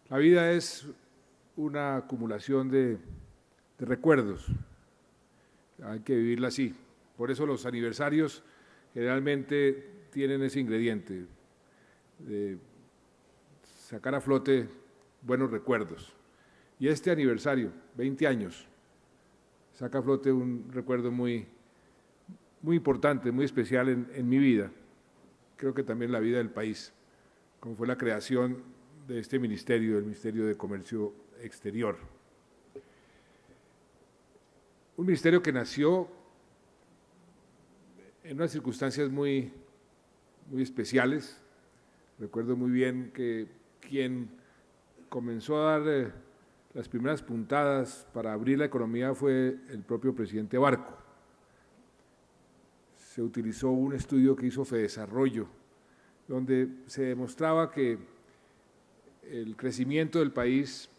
La vida es una acumulación de recuerdos, hay que vivirla así. Por eso los aniversarios generalmente tienen ese ingrediente de sacar a flote buenos recuerdos. Y este aniversario, 20 años, saca a flote un recuerdo muy importante, muy especial en mi vida, creo que también la vida del país, como fue la creación de este ministerio, el Ministerio de Comercio Exterior. Un ministerio que nació en unas circunstancias muy especiales. Recuerdo muy bien que quien comenzó a dar las primeras puntadas para abrir la economía fue el propio presidente Barco. Se utilizó un estudio que hizo Fedesarrollo, donde se demostraba que el crecimiento del país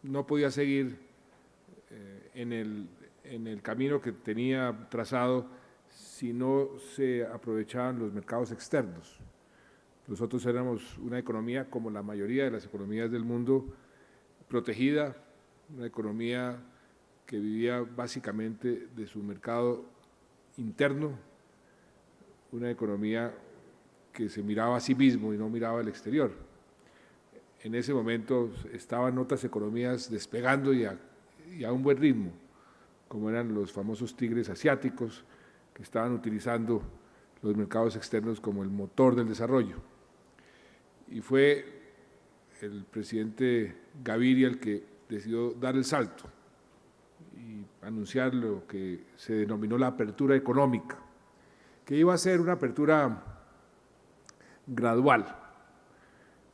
no podía seguir en el camino que tenía trazado si no se aprovechaban los mercados externos. Nosotros éramos una economía, como la mayoría de las economías del mundo, protegida, una economía que vivía básicamente de su mercado interno, una economía que se miraba a sí mismo y no miraba al exterior. En ese momento estaban otras economías despegando y a un buen ritmo, como eran los famosos tigres asiáticos, que estaban utilizando los mercados externos como el motor del desarrollo. Y fue el presidente Gaviria el que decidió dar el salto y anunciar lo que se denominó la apertura económica, que iba a ser una apertura gradual,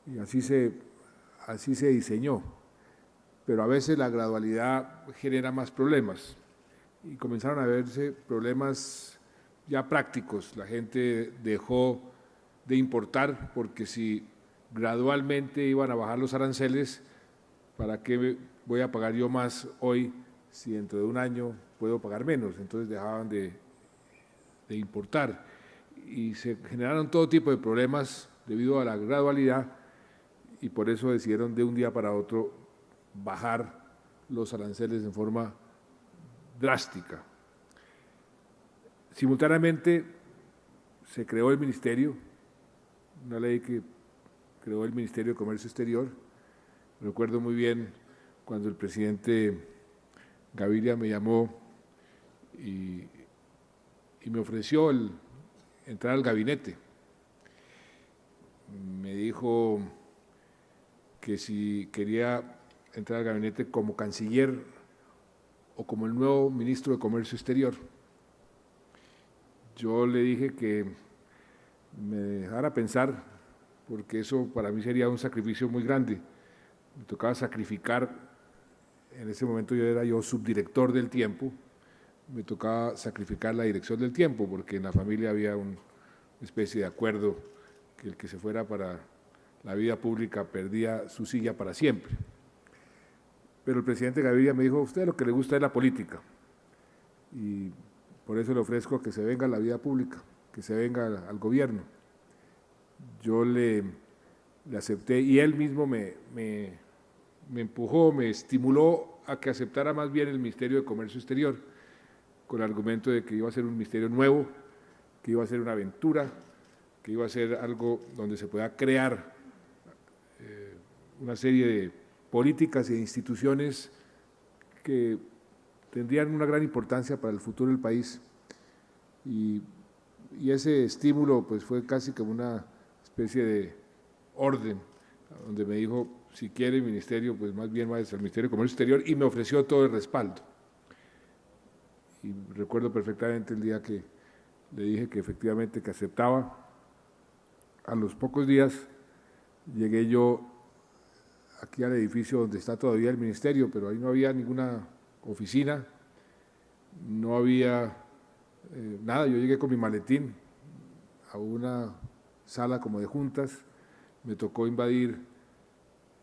y así se diseñó, pero a veces la gradualidad genera más problemas y comenzaron a verse problemas ya prácticos. La gente dejó de importar porque si gradualmente iban a bajar los aranceles, ¿para qué voy a pagar yo más hoy si dentro de un año puedo pagar menos? Entonces dejaban de importar y se generaron todo tipo de problemas debido a la gradualidad, y por eso decidieron de un día para otro bajar los aranceles en forma drástica. Simultáneamente se creó el ministerio, una ley que creó el Ministerio de Comercio Exterior. Recuerdo muy bien cuando el presidente Gaviria me llamó y me ofreció entrar al gabinete. Me dijo que si quería entrar al gabinete como canciller o como el nuevo ministro de Comercio Exterior. Yo le dije que me dejara pensar, porque eso para mí sería un sacrificio muy grande. Me tocaba sacrificar, en ese momento era yo subdirector del tiempo, me tocaba sacrificar la dirección del tiempo, porque en la familia había una especie de acuerdo que el que se fuera para la vida pública perdía su silla para siempre. Pero el presidente Gaviria me dijo: usted lo que le gusta es la política, y por eso le ofrezco que se venga a la vida pública, que se venga al gobierno. Yo le acepté y él mismo me empujó, me estimuló a que aceptara más bien el Ministerio de Comercio Exterior, con el argumento de que iba a ser un ministerio nuevo, que iba a ser una aventura, que iba a ser algo donde se pueda crear una serie de políticas e instituciones que tendrían una gran importancia para el futuro del país. Y ese estímulo pues fue casi como una especie de orden, donde me dijo: si quiere el ministerio, pues más bien va al Ministerio de Comercio Exterior, y me ofreció todo el respaldo. Y recuerdo perfectamente el día que le dije que efectivamente que aceptaba. A los pocos días llegué yo aquí al edificio donde está todavía el ministerio, pero ahí no había ninguna oficina, no había nada. Yo llegué con mi maletín a una sala como de juntas, me tocó invadir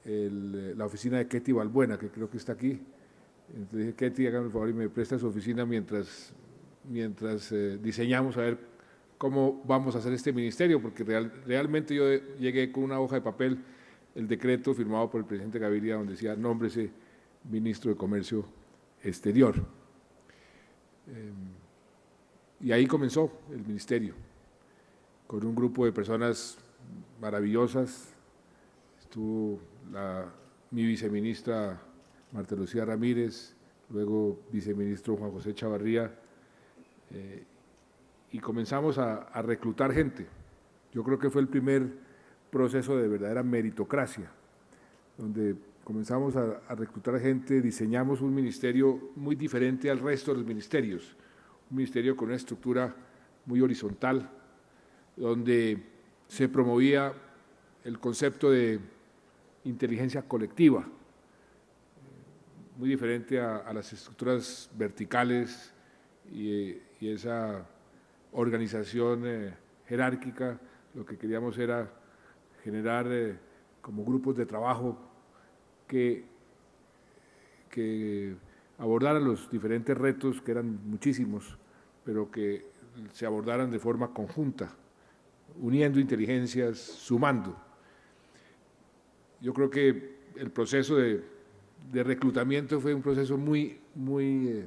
la oficina de Ketty Balbuena, que creo que está aquí. Entonces dije: Ketty, hágame el favor y me presta su oficina mientras diseñamos a ver cómo vamos a hacer este ministerio, porque realmente yo llegué con una hoja de papel, el decreto firmado por el presidente Gaviria, donde decía, nómbrese ministro de Comercio Exterior. Y ahí comenzó el ministerio, con un grupo de personas maravillosas. Estuvo mi viceministra Marta Lucía Ramírez, luego viceministro Juan José Chavarría, y comenzamos a reclutar gente. Yo creo que fue el primer proceso de verdadera meritocracia, donde comenzamos a reclutar gente, diseñamos un ministerio muy diferente al resto de los ministerios, un ministerio con una estructura muy horizontal, donde se promovía el concepto de inteligencia colectiva, muy diferente a las estructuras verticales y esa organización jerárquica. Lo que queríamos era generar como grupos de trabajo que abordaran los diferentes retos, que eran muchísimos, pero que se abordaran de forma conjunta, uniendo inteligencias, sumando. Yo creo que el proceso de reclutamiento fue un proceso muy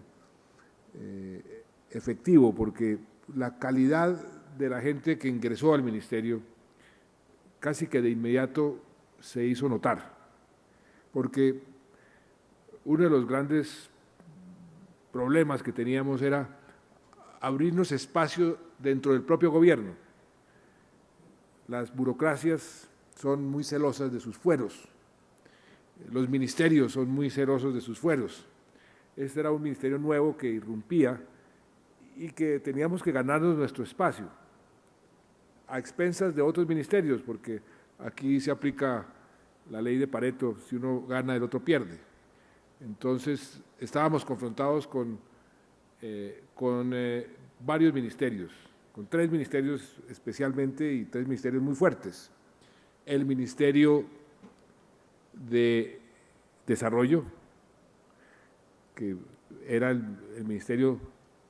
efectivo, porque la calidad de la gente que ingresó al ministerio casi que de inmediato se hizo notar, porque uno de los grandes problemas que teníamos era abrirnos espacio dentro del propio gobierno. Las burocracias son muy celosas de sus fueros, los ministerios son muy celosos de sus fueros. Este era un ministerio nuevo que irrumpía y que teníamos que ganarnos nuestro espacio a expensas de otros ministerios, porque aquí se aplica la ley de Pareto, si uno gana el otro pierde. Entonces estábamos confrontados con varios ministerios, con 3 ministerios especialmente y 3 ministerios muy fuertes. El Ministerio de Desarrollo, que era el ministerio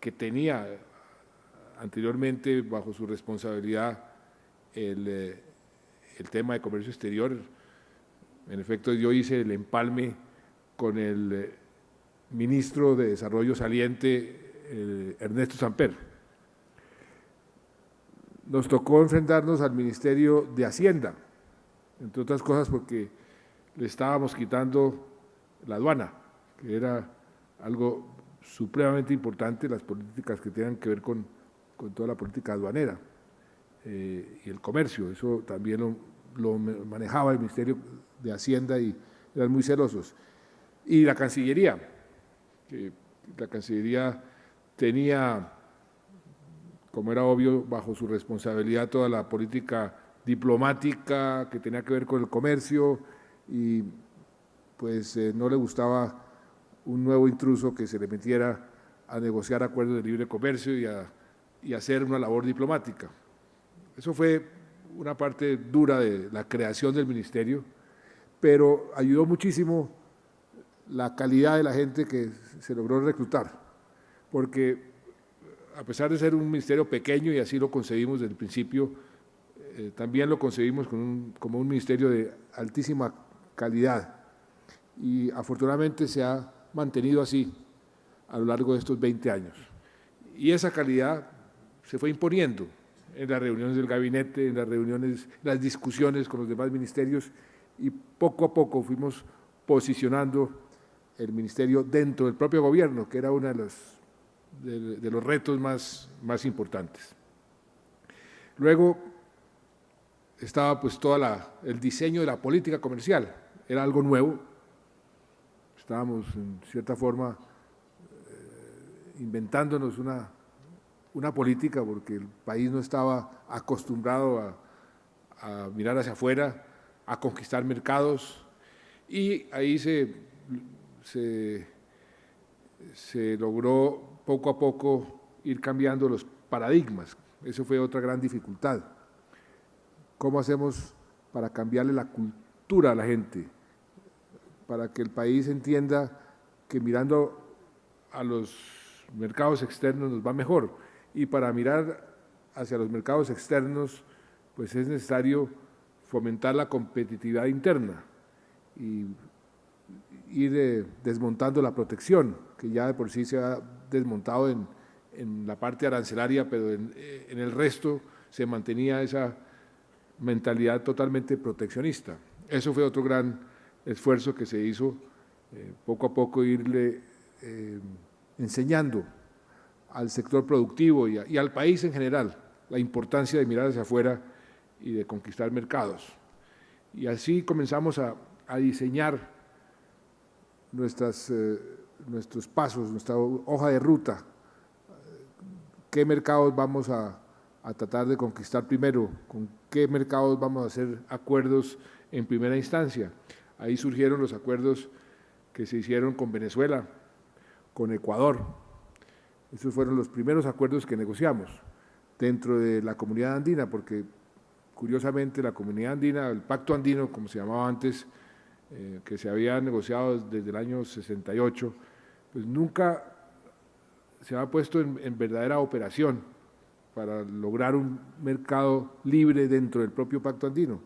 que tenía anteriormente bajo su responsabilidad el tema de comercio exterior. En efecto, yo hice el empalme con el ministro de Desarrollo saliente, Ernesto Samper. Nos tocó enfrentarnos al Ministerio de Hacienda, entre otras cosas porque le estábamos quitando la aduana, que era algo supremamente importante, las políticas que tengan que ver con toda la política aduanera y el comercio. Eso también lo manejaba el Ministerio de Hacienda y eran muy celosos. Y la Cancillería, que la Cancillería tenía, como era obvio, bajo su responsabilidad toda la política diplomática que tenía que ver con el comercio, y pues no le gustaba un nuevo intruso que se le metiera a negociar acuerdos de libre comercio y hacer una labor diplomática. Eso fue una parte dura de la creación del ministerio, pero ayudó muchísimo la calidad de la gente que se logró reclutar, porque a pesar de ser un ministerio pequeño, y así lo concebimos desde el principio, también lo concebimos como un ministerio de altísima calidad, y afortunadamente se ha mantenido así a lo largo de estos 20 años. Y esa calidad se fue imponiendo en las reuniones del gabinete, en las reuniones, las discusiones con los demás ministerios, y poco a poco fuimos posicionando el ministerio dentro del propio gobierno, que era uno de los retos más importantes. Luego estaba pues el diseño de la política comercial, era algo nuevo. Estábamos en cierta forma inventándonos una política, porque el país no estaba acostumbrado a mirar hacia afuera, a conquistar mercados, y ahí se logró poco a poco ir cambiando los paradigmas. Eso fue otra gran dificultad. ¿Cómo hacemos para cambiarle la cultura a la gente? Para que el país entienda que mirando a los mercados externos nos va mejor, y para mirar hacia los mercados externos, pues es necesario fomentar la competitividad interna y ir desmontando la protección, que ya de por sí se ha desmontado en la parte arancelaria, pero en el resto se mantenía esa mentalidad totalmente proteccionista. Eso fue otro gran esfuerzo que se hizo, poco a poco irle enseñando al sector productivo y al país en general la importancia de mirar hacia afuera y de conquistar mercados. Y así comenzamos a diseñar nuestros pasos, nuestra hoja de ruta, qué mercados vamos a tratar de conquistar primero, con qué mercados vamos a hacer acuerdos en primera instancia. Ahí surgieron los acuerdos que se hicieron con Venezuela, con Ecuador. Esos fueron los primeros acuerdos que negociamos dentro de la Comunidad Andina, porque curiosamente la Comunidad Andina, el Pacto Andino, como se llamaba antes, que se había negociado desde el año 68, pues nunca se ha puesto en verdadera operación para lograr un mercado libre dentro del propio Pacto Andino.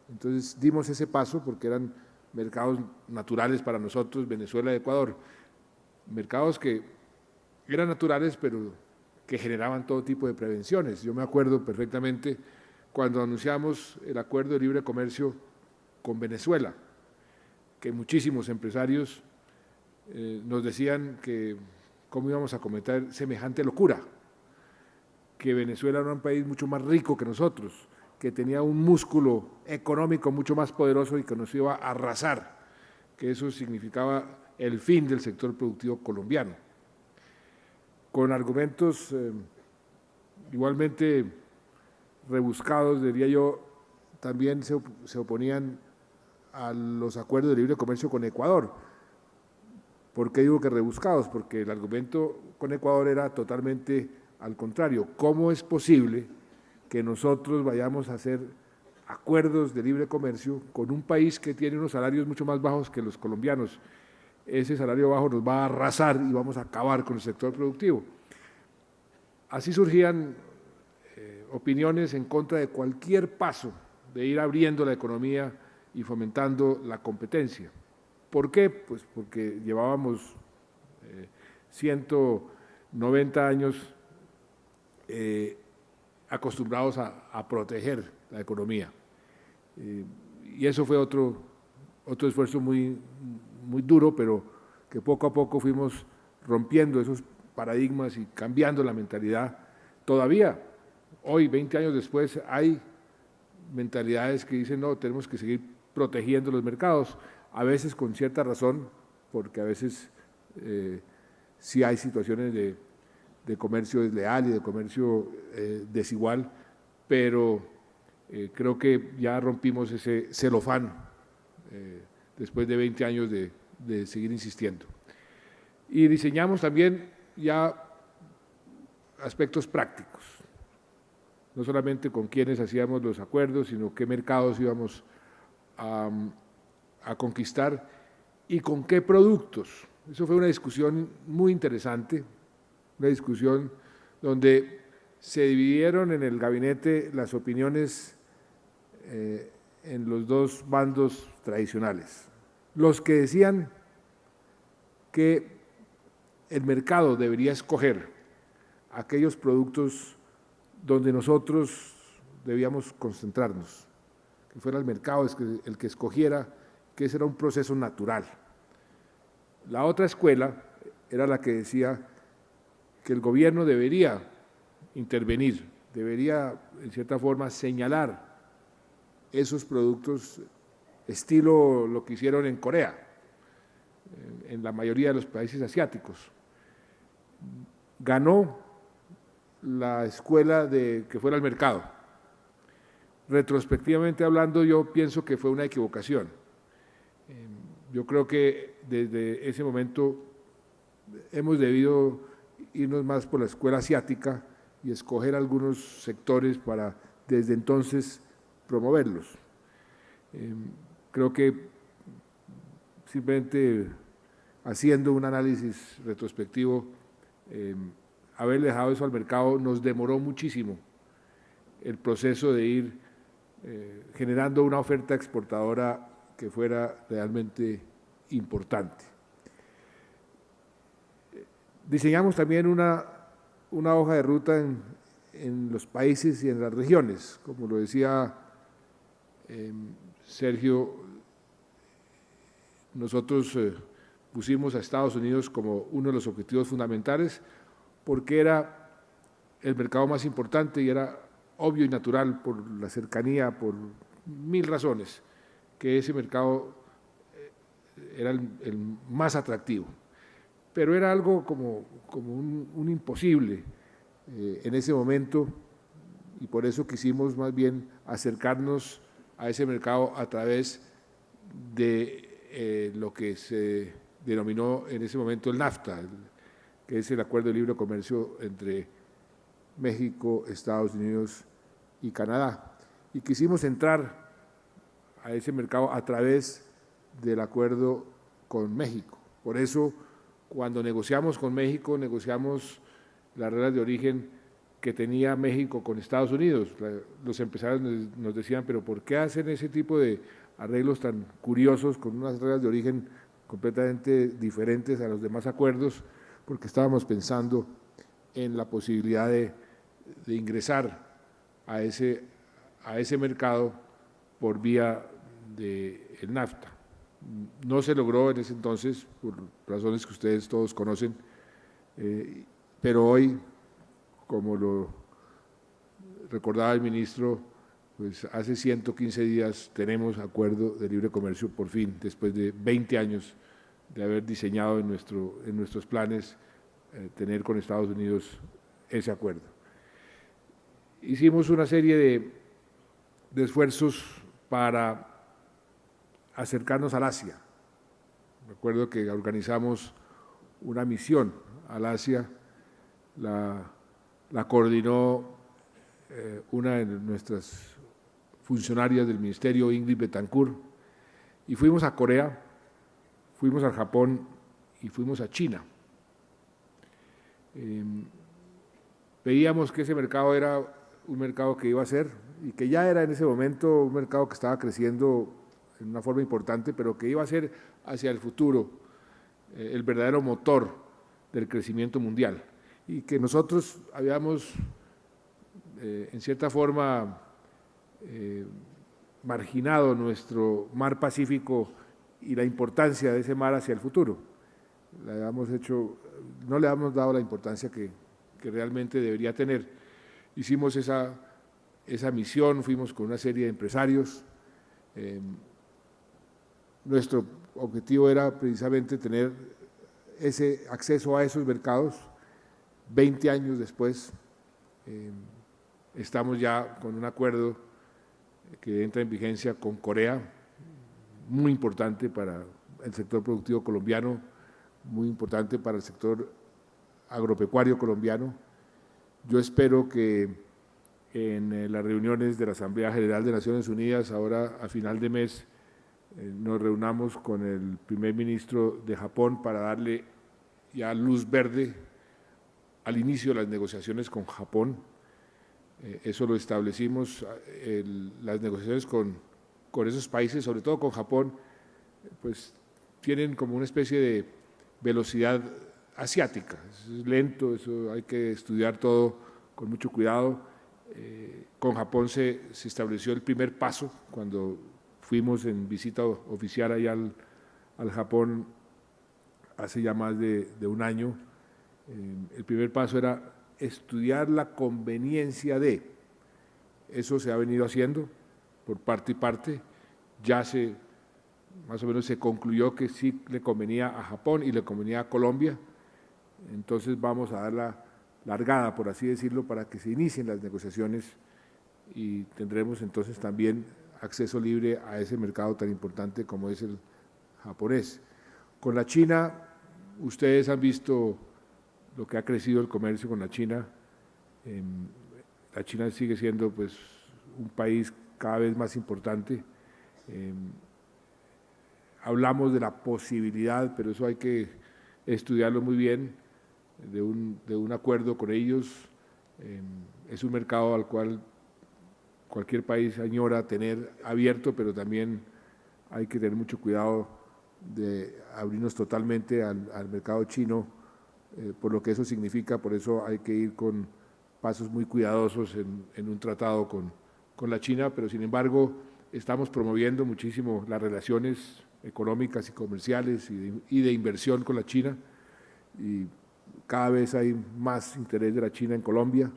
Entonces dimos ese paso porque eran mercados naturales para nosotros, Venezuela y Ecuador, mercados que eran naturales pero que generaban todo tipo de prevenciones. Yo me acuerdo perfectamente cuando anunciamos el acuerdo de libre comercio con Venezuela, que muchísimos empresarios nos decían que cómo íbamos a cometer semejante locura, que Venezuela era un país mucho más rico que nosotros, que tenía un músculo económico mucho más poderoso y que nos iba a arrasar, que eso significaba el fin del sector productivo colombiano. Con argumentos igualmente rebuscados, diría yo, también se oponían a los acuerdos de libre comercio con Ecuador. ¿Por qué digo que rebuscados? Porque el argumento con Ecuador era totalmente al contrario. ¿Cómo es posible que nosotros vayamos a hacer acuerdos de libre comercio con un país que tiene unos salarios mucho más bajos que los colombianos? Ese salario bajo nos va a arrasar y vamos a acabar con el sector productivo. Así surgían opiniones en contra de cualquier paso de ir abriendo la economía y fomentando la competencia. ¿Por qué? Pues porque llevábamos 190 años acostumbrados a proteger la economía. Y eso fue otro esfuerzo muy duro, pero que poco a poco fuimos rompiendo esos paradigmas y cambiando la mentalidad. Todavía, hoy, 20 años después, hay mentalidades que dicen, no, tenemos que seguir protegiendo los mercados, a veces con cierta razón, porque a veces sí hay situaciones de comercio desleal y de comercio desigual, pero creo que ya rompimos ese celofán después de 20 años de seguir insistiendo. Y diseñamos también ya aspectos prácticos, no solamente con quienes hacíamos los acuerdos, sino qué mercados íbamos a conquistar y con qué productos. Eso fue una discusión muy interesante, una discusión donde se dividieron en el gabinete las opiniones en los dos bandos tradicionales. Los que decían que el mercado debería escoger aquellos productos donde nosotros debíamos concentrarnos, que fuera el mercado el que escogiera, que ese era un proceso natural. La otra escuela era la que decía que el gobierno debería intervenir, debería, en cierta forma, señalar esos productos estilo lo que hicieron en Corea, en la mayoría de los países asiáticos. Ganó la escuela de que fuera el mercado. Retrospectivamente hablando, yo pienso que fue una equivocación. Yo creo que desde ese momento hemos debido irnos más por la escuela asiática y escoger algunos sectores para desde entonces promoverlos. Creo que simplemente haciendo un análisis retrospectivo, haber dejado eso al mercado nos demoró muchísimo el proceso de ir generando una oferta exportadora que fuera realmente importante. Diseñamos también una hoja de ruta en los países y en las regiones, como lo decía Sergio. Nosotros pusimos a Estados Unidos como uno de los objetivos fundamentales porque era el mercado más importante y era obvio y natural por la cercanía, por 1000 razones, que ese mercado era el más atractivo. Pero era algo como un imposible en ese momento, y por eso quisimos más bien acercarnos a ese mercado a través de lo que se denominó en ese momento el NAFTA, que es el Acuerdo de Libre Comercio entre México, Estados Unidos y Canadá. Y quisimos entrar a ese mercado a través del acuerdo con México. Por eso, cuando negociamos con México, negociamos las reglas de origen que tenía México con Estados Unidos. Los empresarios nos decían, pero ¿por qué hacen ese tipo de arreglos tan curiosos con unas reglas de origen completamente diferentes a los demás acuerdos? Porque estábamos pensando en la posibilidad de ingresar a ese mercado por vía del NAFTA. No se logró en ese entonces, por razones que ustedes todos conocen, pero hoy, como lo recordaba el ministro, pues hace 115 días tenemos acuerdo de libre comercio por fin, después de 20 años de haber diseñado en nuestros planes tener con Estados Unidos ese acuerdo. Hicimos una serie de esfuerzos para acercarnos al Asia. Recuerdo que organizamos una misión al Asia, la coordinó una de nuestras funcionarias del ministerio, Ingrid Betancourt, y fuimos a Corea, fuimos al Japón y fuimos a China. Veíamos que ese mercado era un mercado que iba a ser, y que ya era en ese momento un mercado que estaba creciendo en una forma importante, pero que iba a ser hacia el futuro el verdadero motor del crecimiento mundial, y que nosotros habíamos en cierta forma marginado nuestro mar Pacífico y la importancia de ese mar hacia el futuro. No le habíamos dado la importancia que realmente debería tener. Hicimos esa misión, fuimos con una serie de empresarios. Nuestro objetivo era precisamente tener ese acceso a esos mercados. 20 años después, estamos ya con un acuerdo que entra en vigencia con Corea, muy importante para el sector productivo colombiano, muy importante para el sector agropecuario colombiano. Yo espero que en las reuniones de la Asamblea General de Naciones Unidas, ahora a final de mes, nos reunamos con el primer ministro de Japón para darle ya luz verde al inicio de las negociaciones con Japón. Eso lo establecimos, las negociaciones con esos países, sobre todo con Japón, pues tienen como una especie de velocidad asiática, es lento, eso hay que estudiar todo con mucho cuidado. Con Japón se estableció el primer paso cuando fuimos en visita oficial allá al Japón hace ya más de un año. El primer paso era estudiar la conveniencia de, eso se ha venido haciendo por parte y parte, ya más o menos se concluyó que sí le convenía a Japón y le convenía a Colombia, entonces vamos a dar la largada, por así decirlo, para que se inicien las negociaciones y tendremos entonces también acceso libre a ese mercado tan importante como es el japonés. Con la China, ustedes han visto lo que ha crecido el comercio con la China. La China sigue siendo pues un país cada vez más importante. Hablamos de la posibilidad, pero eso hay que estudiarlo muy bien, de un acuerdo con ellos. Es un mercado al cual cualquier país añora tener abierto, pero también hay que tener mucho cuidado de abrirnos totalmente al mercado chino, por lo que eso significa. Por eso hay que ir con pasos muy cuidadosos en un tratado con la China, pero sin embargo estamos promoviendo muchísimo las relaciones económicas y comerciales y de inversión con la China, y cada vez hay más interés de la China en Colombia.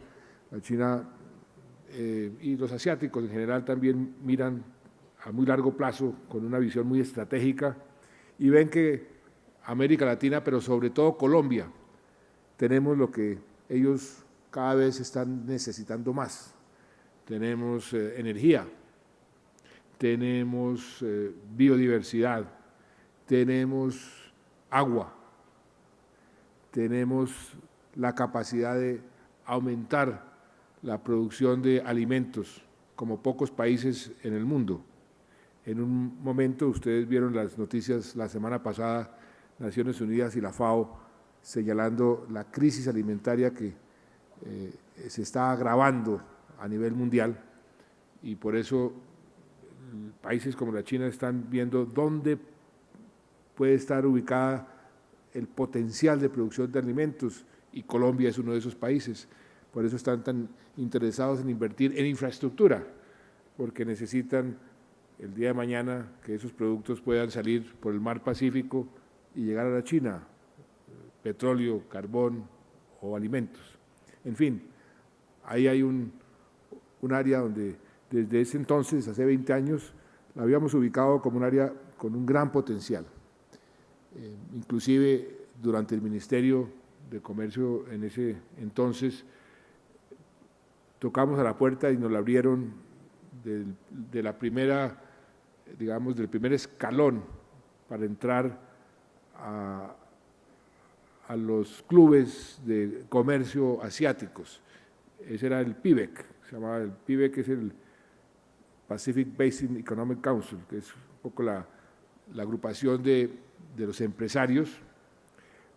La China y los asiáticos en general también miran a muy largo plazo con una visión muy estratégica y ven que América Latina, pero sobre todo Colombia, tenemos lo que ellos cada vez están necesitando más. Tenemos energía, tenemos biodiversidad, tenemos agua, tenemos la capacidad de aumentar la producción de alimentos como pocos países en el mundo. En un momento, ustedes vieron las noticias la semana pasada, Naciones Unidas y la FAO señalando la crisis alimentaria que se está agravando a nivel mundial, y por eso países como la China están viendo dónde puede estar ubicada el potencial de producción de alimentos, y Colombia es uno de esos países. Por eso están tan interesados en invertir en infraestructura, porque necesitan el día de mañana que esos productos puedan salir por el mar Pacífico y llegar a la China, petróleo, carbón o alimentos. En fin, ahí hay un área donde desde ese entonces, hace 20 años, la habíamos ubicado como un área con un gran potencial. Inclusive durante el Ministerio de Comercio en ese entonces, tocamos a la puerta y nos la abrieron de la primera, digamos, del primer escalón para entrar a los clubes de comercio asiáticos. Ese era el PIBEC, se llamaba el PIBEC, que es el Pacific Basin Economic Council, que es un poco la agrupación de los empresarios.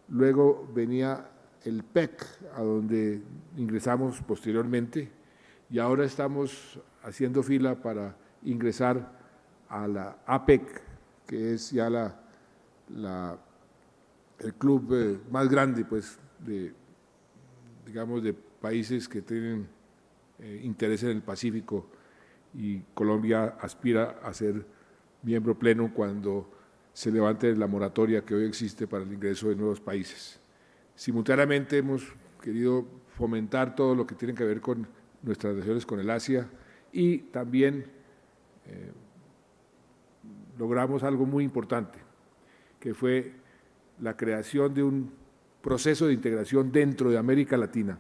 Luego venía el PEC, a donde ingresamos posteriormente, y ahora estamos haciendo fila para ingresar a la APEC, que es ya el club más grande, pues, digamos, de países que tienen interés en el Pacífico, y Colombia aspira a ser miembro pleno cuando se levante la moratoria que hoy existe para el ingreso de nuevos países. Simultáneamente hemos querido fomentar todo lo que tiene que ver con nuestras relaciones con el Asia, y también logramos algo muy importante, que fue la creación de un proceso de integración dentro de América Latina,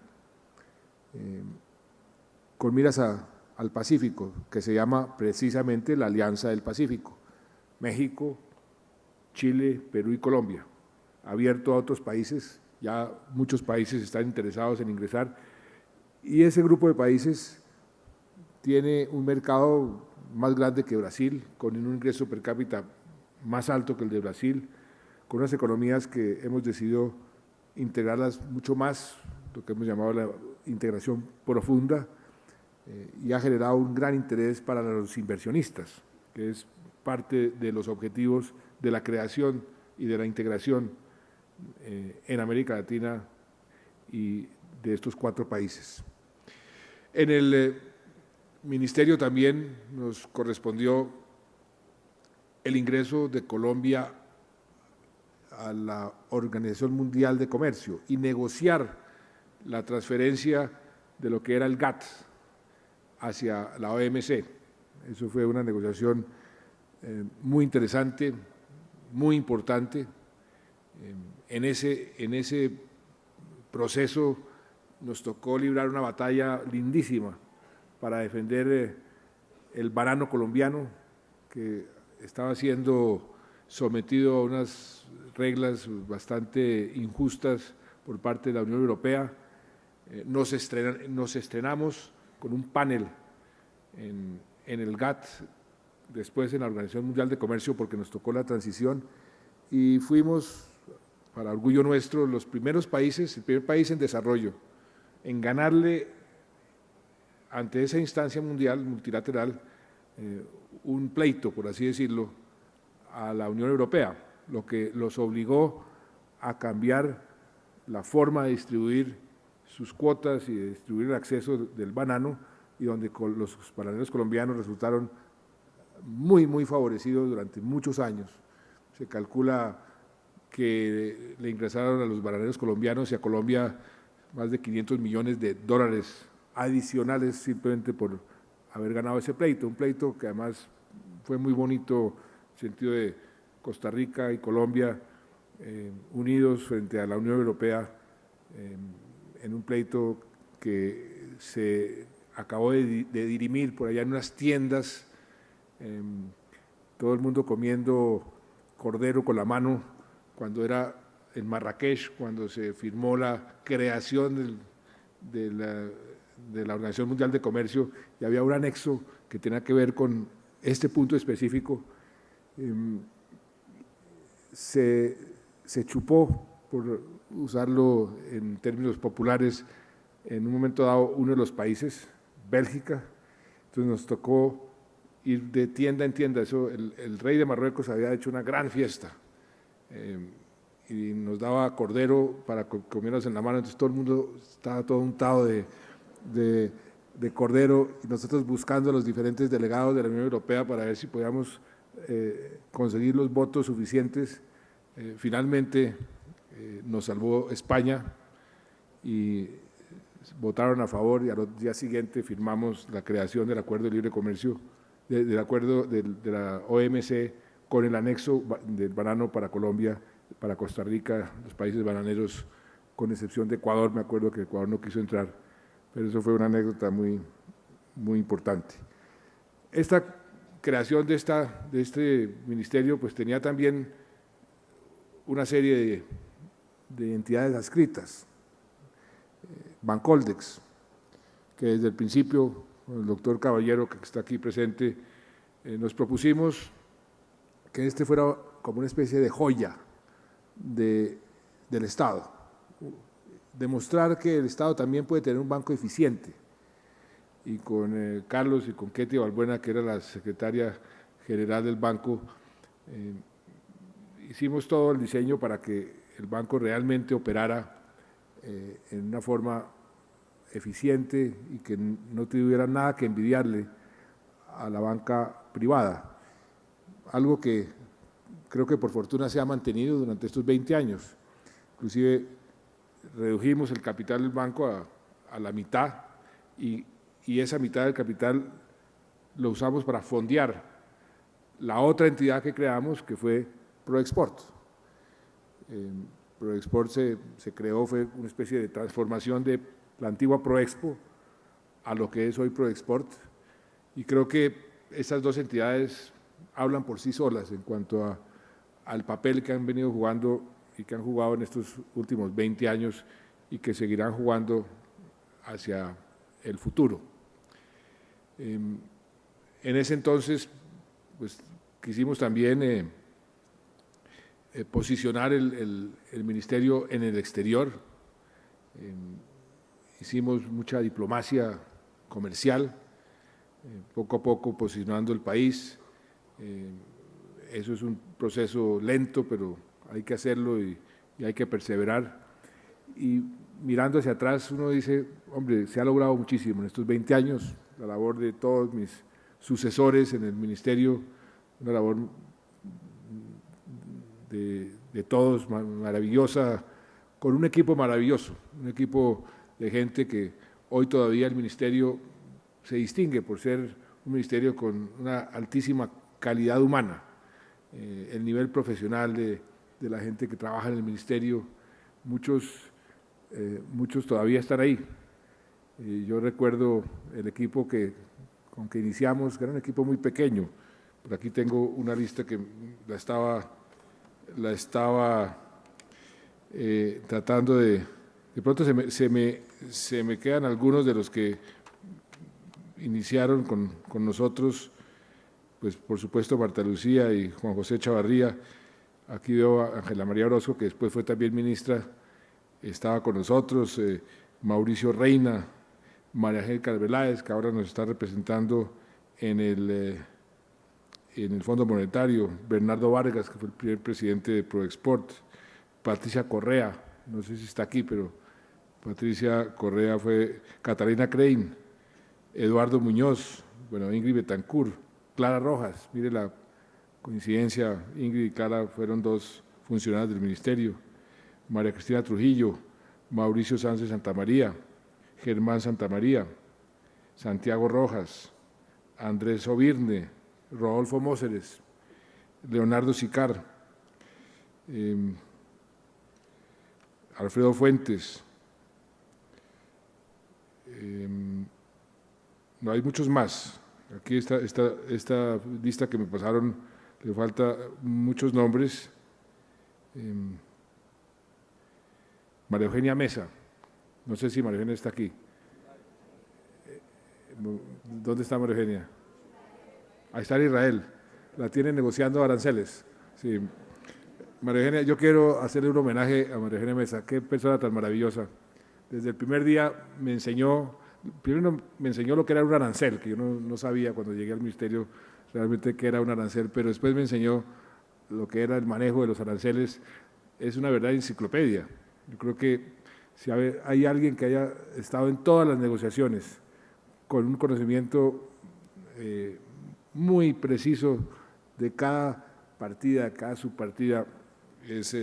con miras al Pacífico, que se llama precisamente la Alianza del Pacífico: México, Chile, Perú y Colombia, abierto a otros países. Ya muchos países están interesados en ingresar, y ese grupo de países tiene un mercado más grande que Brasil, con un ingreso per cápita más alto que el de Brasil, con unas economías que hemos decidido integrarlas mucho más, lo que hemos llamado la integración profunda, y ha generado un gran interés para los inversionistas, que es parte de los objetivos de la creación y de la integración en América Latina y de estos 4 países. En el Ministerio también nos correspondió el ingreso de Colombia a la Organización Mundial de Comercio y negociar la transferencia de lo que era el GATT hacia la OMC. Eso fue una negociación muy interesante, muy importante. En ese proceso nos tocó librar una batalla lindísima para defender el banano colombiano, que estaba siendo sometido a unas reglas bastante injustas por parte de la Unión Europea. Nos estrenamos con un panel en el GATT, después en la Organización Mundial de Comercio, porque nos tocó la transición, y fuimos, para orgullo nuestro, los primeros países, el primer país en desarrollo en ganarle ante esa instancia mundial, multilateral, un pleito, por así decirlo, a la Unión Europea, lo que los obligó a cambiar la forma de distribuir sus cuotas y de distribuir el acceso del banano, y donde los bananeros colombianos resultaron muy favorecidos durante muchos años. Se calcula que le ingresaron a los bananeros colombianos y a Colombia más de 500 millones de dólares adicionales simplemente por haber ganado ese pleito, un pleito que además fue muy bonito en el sentido de Costa Rica y Colombia unidos frente a la Unión Europea en un pleito que se acabó de dirimir por allá en unas tiendas, todo el mundo comiendo cordero con la mano, cuando era en Marrakech, cuando se firmó la creación de la Organización Mundial de Comercio, y había un anexo que tenía que ver con este punto específico. Se chupó, por usarlo en términos populares, en un momento dado uno de los países, Bélgica. Entonces nos tocó ir de tienda en tienda. Eso, el rey de Marruecos había hecho una gran fiesta y nos daba cordero para comernos en la mano, entonces todo el mundo estaba todo untado de cordero, y nosotros buscando a los diferentes delegados de la Unión Europea para ver si podíamos conseguir los votos suficientes. Finalmente nos salvó España y votaron a favor, y al día siguiente firmamos la creación del Acuerdo de Libre Comercio, del acuerdo de la OMC, con el anexo del banano para Colombia, para Costa Rica, los países bananeros, con excepción de Ecuador. Me acuerdo que Ecuador no quiso entrar, pero eso fue una anécdota muy importante. Esta creación de este ministerio pues tenía también una serie de entidades adscritas. Bancoldex, que desde el principio, con el doctor Caballero, que está aquí presente, nos propusimos que este fuera como una especie de joya del Estado, demostrar que el Estado también puede tener un banco eficiente. Y con Carlos y con Ketty Balbuena, que era la secretaria general del banco, hicimos todo el diseño para que el banco realmente operara en una forma eficiente y que no tuviera nada que envidiarle a la banca privada, algo que creo que por fortuna se ha mantenido durante estos 20 años. Inclusive redujimos el capital del banco a la mitad, y esa mitad del capital lo usamos para fondear la otra entidad que creamos, que fue Proexport. Proexport se creó, fue una especie de transformación de la antigua Proexpo a lo que es hoy Proexport, y creo que estas dos entidades hablan por sí solas en cuanto al papel que han venido jugando y que han jugado en estos últimos 20 años y que seguirán jugando hacia el futuro. En ese entonces, pues, quisimos también posicionar el ministerio en el exterior. Hicimos mucha diplomacia comercial, poco a poco posicionando el país. Eso es un proceso lento, pero hay que hacerlo y hay que perseverar. Y mirando hacia atrás uno dice, hombre, se ha logrado muchísimo en estos 20 años, la labor de todos mis sucesores en el ministerio, una labor de todos maravillosa, con un equipo maravilloso, un equipo de gente que hoy todavía el ministerio se distingue por ser un ministerio con una altísima calidad humana. El nivel profesional de la gente que trabaja en el ministerio, muchos todavía están ahí. Yo recuerdo el equipo con que iniciamos, que era un equipo muy pequeño. Por aquí tengo una lista que la estaba tratando de pronto se me quedan algunos de los que iniciaron con nosotros, pues por supuesto Marta Lucía y Juan José Chavarría. Aquí veo a Ángela María Orozco, que después fue también ministra, estaba con nosotros, Mauricio Reina, María Angélica Arbeláez, que ahora nos está representando en el Fondo Monetario, Bernardo Vargas, que fue el primer presidente de Proexport, Patricia Correa, no sé si está aquí, pero Patricia Correa fue Catalina Crane, Eduardo Muñoz, bueno, Ingrid Betancourt, Clara Rojas, mire la coincidencia, Ingrid y Clara fueron dos funcionarios del ministerio, María Cristina Trujillo, Mauricio Sánchez Santamaría, Germán Santamaría, Santiago Rojas, Andrés Ovirne, Rodolfo Móceres, Leonardo Sicar, Alfredo Fuentes, no hay muchos más. Aquí esta lista que me pasaron, le falta muchos nombres. María Eugenia Mesa, no sé si María Eugenia está aquí. ¿Dónde está María Eugenia? Ahí está en Israel, la tiene negociando aranceles. Sí. María Eugenia, yo quiero hacerle un homenaje a María Eugenia Mesa, qué persona tan maravillosa. Desde el primer día me enseñó, primero me enseñó lo que era un arancel, que yo no sabía cuando llegué al ministerio realmente qué era un arancel, pero después me enseñó lo que era el manejo de los aranceles. Es una verdadera enciclopedia. Yo creo que si hay alguien que haya estado en todas las negociaciones con un conocimiento muy preciso de cada partida, cada subpartida, es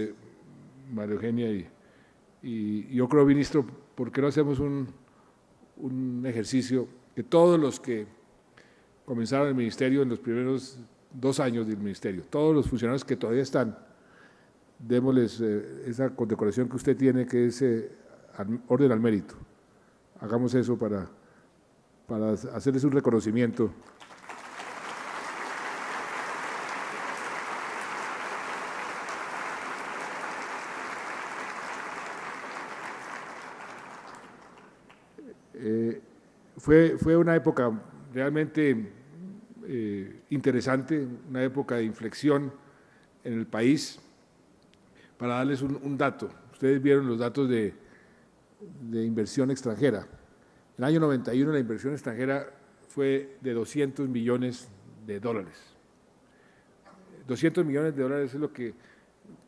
María Eugenia. Y yo creo, ministro, ¿por qué no hacemos un ejercicio que todos los que comenzaron el ministerio en los primeros 2 años del ministerio, todos los funcionarios que todavía están, démosles esa condecoración que usted tiene, que es orden al mérito? Hagamos eso para hacerles un reconocimiento. Fue una época realmente interesante, una época de inflexión en el país. Para darles un dato, ustedes vieron los datos de inversión extranjera. En el año 91 la inversión extranjera fue de $200 millones. 200 millones de dólares es lo que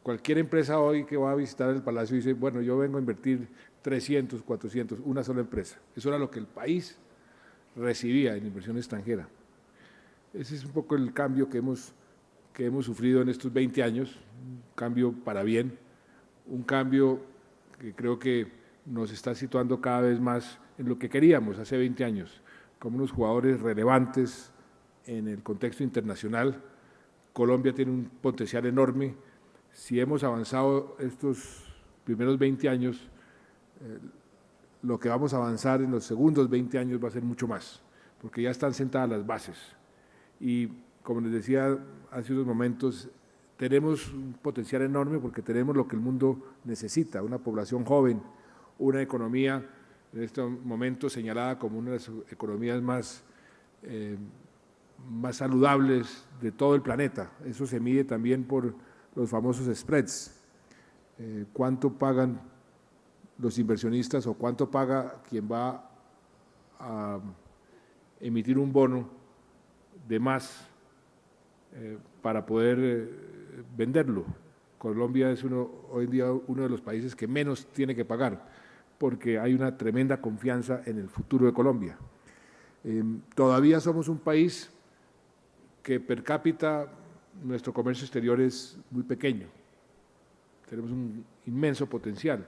cualquier empresa hoy que va a visitar el Palacio dice, bueno, yo vengo a invertir 300, 400, una sola empresa. Eso era lo que el país recibía en inversión extranjera. Ese es un poco el cambio que hemos sufrido en estos 20 años, un cambio para bien, un cambio que creo que nos está situando cada vez más en lo que queríamos hace 20 años, como unos jugadores relevantes en el contexto internacional. Colombia tiene un potencial enorme. Si hemos avanzado estos primeros 20 años, lo que vamos a avanzar en los segundos 20 años va a ser mucho más, porque ya están sentadas las bases. Y como les decía hace unos momentos, tenemos un potencial enorme porque tenemos lo que el mundo necesita, una población joven, una economía en este momento señalada como una de las economías más saludables de todo el planeta. Eso se mide también por los famosos spreads. ¿Cuánto pagan los inversionistas o cuánto paga quien va a emitir un bono de más para poder venderlo? Colombia es hoy en día uno de los países que menos tiene que pagar, porque hay una tremenda confianza en el futuro de Colombia. Todavía somos un país que per cápita nuestro comercio exterior es muy pequeño, tenemos un inmenso potencial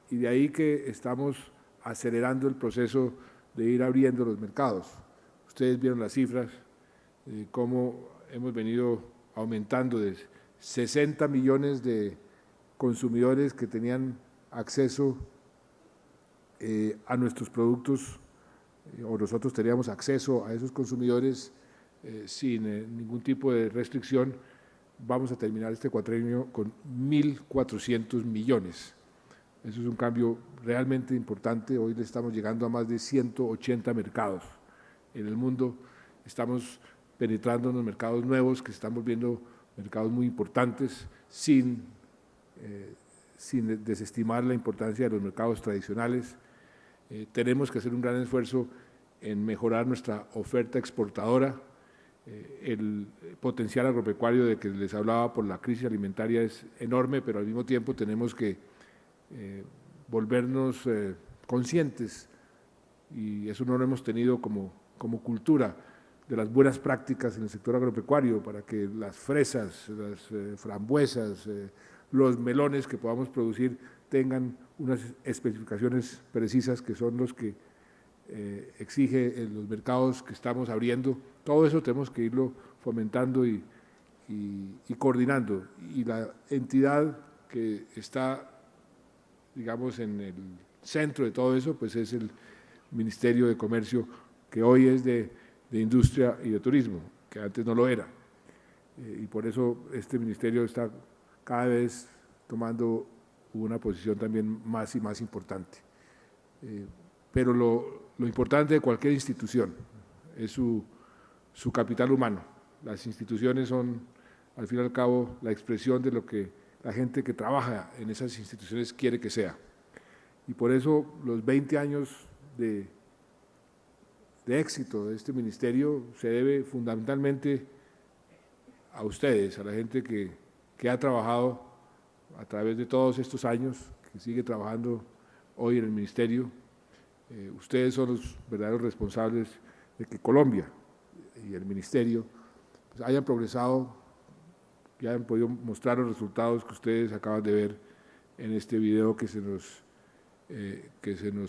y de ahí que estamos acelerando el proceso de ir abriendo los mercados. Ustedes vieron las cifras, cómo hemos venido aumentando de 60 millones de consumidores que tenían acceso a nuestros productos, o nosotros teníamos acceso a esos consumidores sin ningún tipo de restricción. Vamos a terminar este cuatrienio con 1.400 millones. Eso es un cambio realmente importante. Hoy le estamos llegando a más de 180 mercados en el mundo. Estamos penetrando en los mercados nuevos que se están volviendo mercados muy importantes sin desestimar la importancia de los mercados tradicionales. Tenemos que hacer un gran esfuerzo en mejorar nuestra oferta exportadora. El potencial agropecuario de que les hablaba por la crisis alimentaria es enorme, pero al mismo tiempo tenemos que volvernos conscientes, y eso no lo hemos tenido como cultura, de las buenas prácticas en el sector agropecuario para que las fresas, las frambuesas, los melones que podamos producir tengan unas especificaciones precisas que son los que exige en los mercados que estamos abriendo. Todo eso tenemos que irlo fomentando y coordinando. Y la entidad que está, digamos, en el centro de todo eso, pues es el Ministerio de Comercio, que hoy es de Industria y de Turismo, que antes no lo era. Y por eso este ministerio está cada vez tomando una posición también más y más importante. Pero lo importante de cualquier institución es su capital humano. Las instituciones son, al fin y al cabo, la expresión de lo que la gente que trabaja en esas instituciones quiere que sea. Y por eso los 20 años de éxito de este ministerio se debe fundamentalmente a ustedes, a la gente que ha trabajado a través de todos estos años, que sigue trabajando hoy en el ministerio. Ustedes son los verdaderos responsables de que Colombia y el ministerio pues, hayan progresado, que hayan podido mostrar los resultados que ustedes acaban de ver en este video que se nos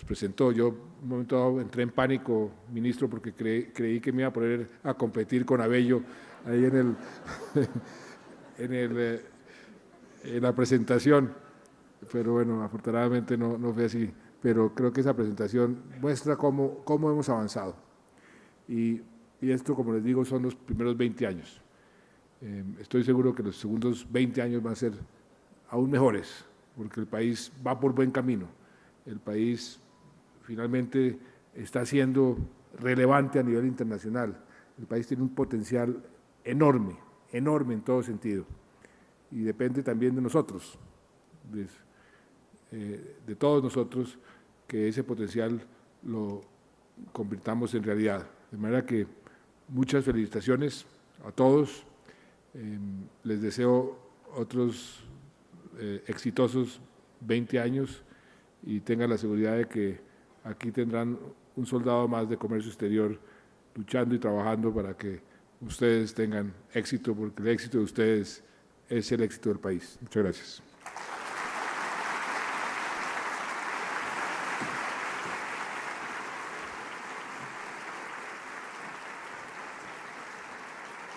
presentó. Yo un momento dado entré en pánico, ministro, porque creí que me iba a poner a competir con Abello ahí en la presentación, pero bueno, afortunadamente no fue así. Pero creo que esa presentación muestra cómo hemos avanzado. Y esto, como les digo, son los primeros 20 años. Estoy seguro que los segundos 20 años van a ser aún mejores, porque el país va por buen camino. El país finalmente está siendo relevante a nivel internacional. El país tiene un potencial enorme, enorme en todo sentido. Y depende también de nosotros, de todos nosotros, que ese potencial lo convirtamos en realidad. De manera que muchas felicitaciones a todos. Les deseo otros exitosos 20 años y tengan la seguridad de que aquí tendrán un soldado más de comercio exterior luchando y trabajando para que ustedes tengan éxito, porque el éxito de ustedes es el éxito del país. Muchas gracias.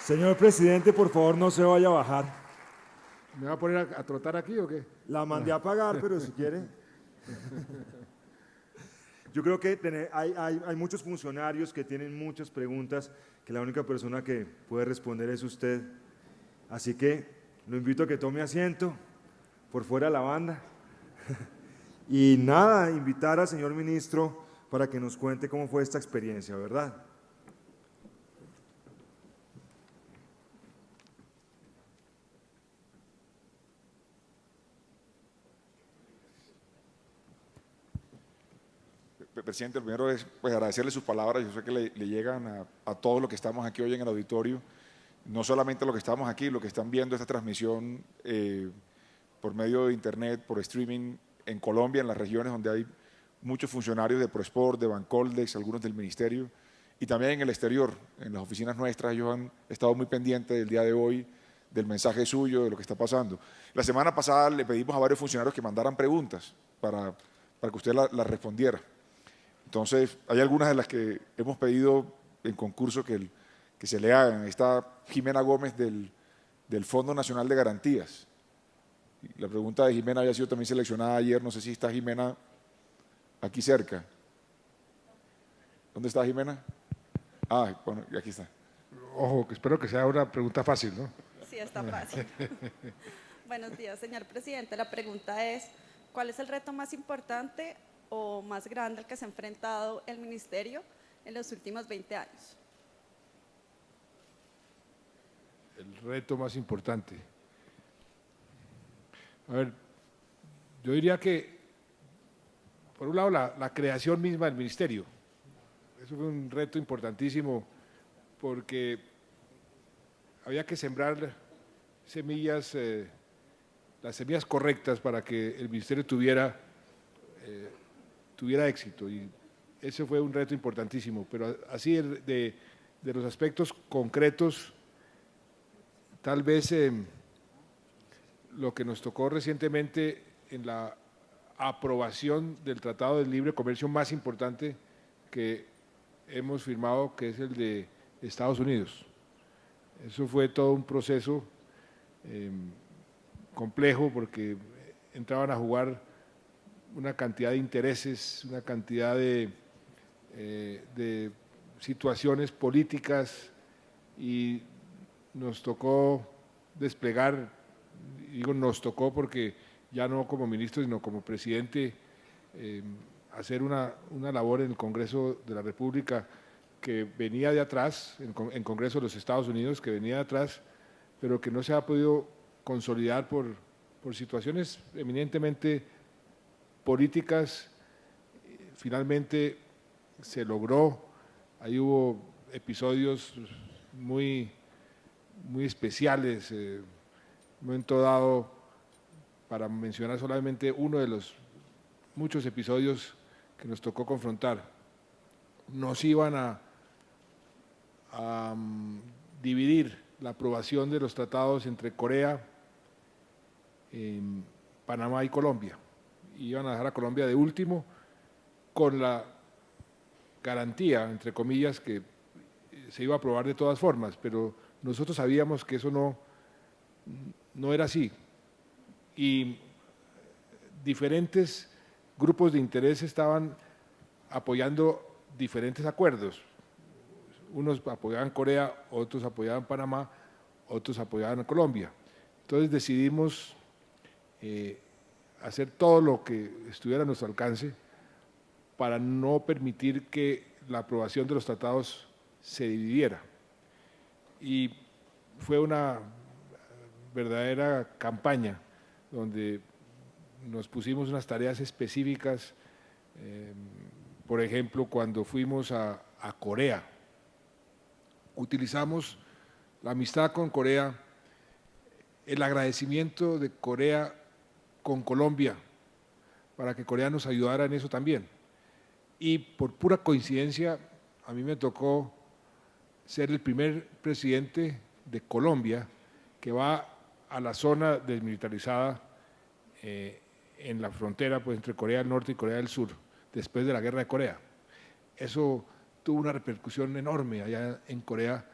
Señor presidente, por favor, no se vaya a bajar. ¿Me va a poner a trotar aquí o qué? La mandé a pagar, pero si quiere. Yo creo que hay muchos funcionarios que tienen muchas preguntas que la única persona que puede responder es usted. Así que lo invito a que tome asiento por fuera de la banda. Y nada, invitar al señor ministro para que nos cuente cómo fue esta experiencia, ¿verdad? Presidente, el primero es pues, agradecerle sus palabras. Yo sé que le llegan a todos los que estamos aquí hoy en el auditorio, no solamente los que estamos aquí, los que están viendo esta transmisión por medio de internet, por streaming en Colombia, en las regiones donde hay muchos funcionarios de Proesport, de Bancoldex, algunos del ministerio, y también en el exterior, en las oficinas nuestras. Ellos han estado muy pendientes del día de hoy, del mensaje suyo, de lo que está pasando. La semana pasada le pedimos a varios funcionarios que mandaran preguntas para que usted las respondiera. Entonces, hay algunas de las que hemos pedido en concurso que se le hagan. Está Jimena Gómez del Fondo Nacional de Garantías. La pregunta de Jimena había sido también seleccionada ayer. No sé si está Jimena aquí cerca. ¿Dónde está Jimena? Ah, bueno, y aquí está. Ojo, que espero que sea una pregunta fácil, ¿no? Sí, está fácil. Buenos días, señor presidente. La pregunta es, ¿cuál es el reto más importante o más grande al que se ha enfrentado el ministerio en los últimos 20 años? El reto más importante. A ver, yo diría que por un lado, la creación misma del ministerio. Eso fue un reto importantísimo porque había que sembrar semillas, las semillas correctas para que el ministerio tuviera éxito, y ese fue un reto importantísimo. Pero así de los aspectos concretos, tal vez lo que nos tocó recientemente en la aprobación del Tratado de Libre Comercio más importante que hemos firmado, que es el de Estados Unidos. Eso fue todo un proceso complejo porque entraban a jugar una cantidad de intereses, una cantidad de situaciones políticas, y nos tocó desplegar, digo nos tocó porque ya no como ministro sino como presidente, hacer una labor en el Congreso de la República que venía de atrás, en Congreso de los Estados Unidos, que venía de atrás, pero que no se ha podido consolidar por situaciones eminentemente políticas. Finalmente se logró, ahí hubo episodios muy especiales, en un momento dado, para mencionar solamente uno de los muchos episodios que nos tocó confrontar. Nos iban a dividir la aprobación de los tratados entre Corea, Panamá y Colombia. Iban a dejar a Colombia de último, con la garantía, entre comillas, que se iba a aprobar de todas formas, pero nosotros sabíamos que eso no era así. Y diferentes grupos de interés estaban apoyando diferentes acuerdos. Unos apoyaban Corea, otros apoyaban Panamá, otros apoyaban a Colombia. Entonces decidimos hacer todo lo que estuviera a nuestro alcance para no permitir que la aprobación de los tratados se dividiera. Y fue una verdadera campaña donde nos pusimos unas tareas específicas, por ejemplo, cuando fuimos a Corea, utilizamos la amistad con Corea, el agradecimiento de Corea con Colombia, para que Corea nos ayudara en eso también. Y por pura coincidencia, a mí me tocó ser el primer presidente de Colombia que va a la zona desmilitarizada en la frontera, pues, entre Corea del Norte y Corea del Sur, después de la Guerra de Corea. Eso tuvo una repercusión enorme allá en Corea.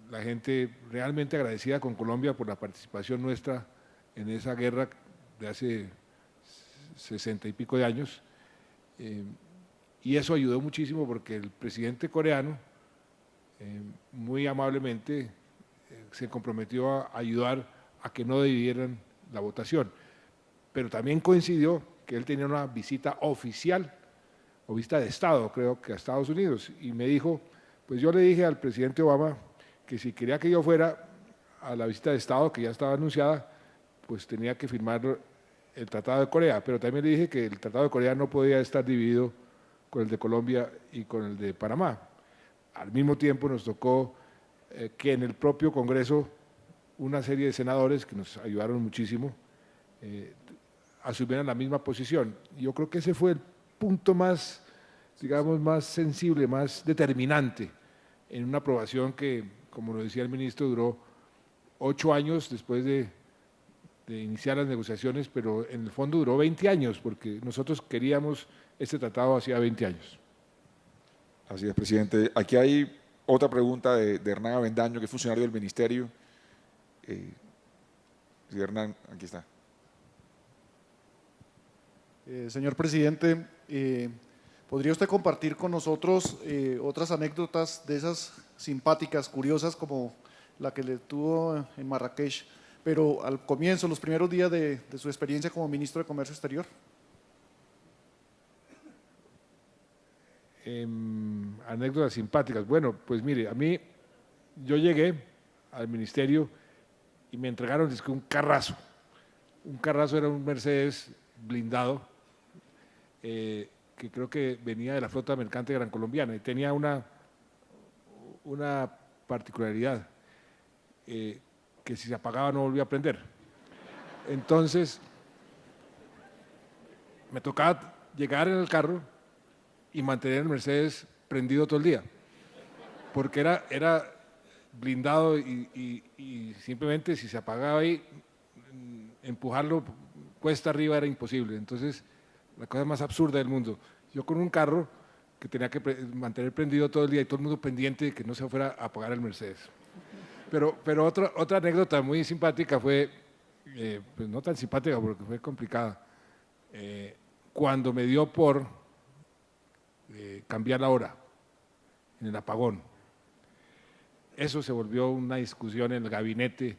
La gente realmente agradecida con Colombia por la participación nuestra en esa guerra de hace 60 y pico de años. Y eso ayudó muchísimo porque el presidente coreano muy amablemente se comprometió a ayudar a que no dividieran la votación. Pero también coincidió que él tenía una visita oficial, o visita de Estado, creo que a Estados Unidos, y me dijo, pues yo le dije al presidente Obama que si quería que yo fuera a la visita de Estado, que ya estaba anunciada, pues tenía que firmar el Tratado de Corea, pero también le dije que el Tratado de Corea no podía estar dividido con el de Colombia y con el de Panamá. Al mismo tiempo nos tocó que en el propio Congreso una serie de senadores que nos ayudaron muchísimo asumieran la misma posición. Yo creo que ese fue el punto más, digamos, más sensible, más determinante en una aprobación que, como lo decía el ministro, duró 8 años después de iniciar las negociaciones, pero en el fondo duró 20 años, porque nosotros queríamos este tratado hacía 20 años. Así es, presidente. Aquí hay otra pregunta de Hernán Avendaño, que es funcionario del ministerio. Sí, Hernán, aquí está. Señor presidente, ¿podría usted compartir con nosotros otras anécdotas de esas simpáticas, curiosas, como la que le tuvo en Marrakech, pero al comienzo, los primeros días de su experiencia como ministro de Comercio Exterior? Anécdotas simpáticas. Bueno, pues mire, yo llegué al ministerio y me entregaron un carrazo. Un carrazo era un Mercedes blindado, que creo que venía de la flota mercante gran colombiana y tenía una particularidad, que si se apagaba no volvía a prender. Entonces, me tocaba llegar en el carro y mantener el Mercedes prendido todo el día, porque era blindado y simplemente si se apagaba ahí, empujarlo cuesta arriba era imposible. Entonces, la cosa más absurda del mundo. Yo con un carro que tenía que mantener prendido todo el día y todo el mundo pendiente de que no se fuera a apagar el Mercedes. Pero otra anécdota muy simpática fue, pues no tan simpática porque fue complicada, cuando me dio por cambiar la hora en el apagón. Eso se volvió una discusión en el gabinete,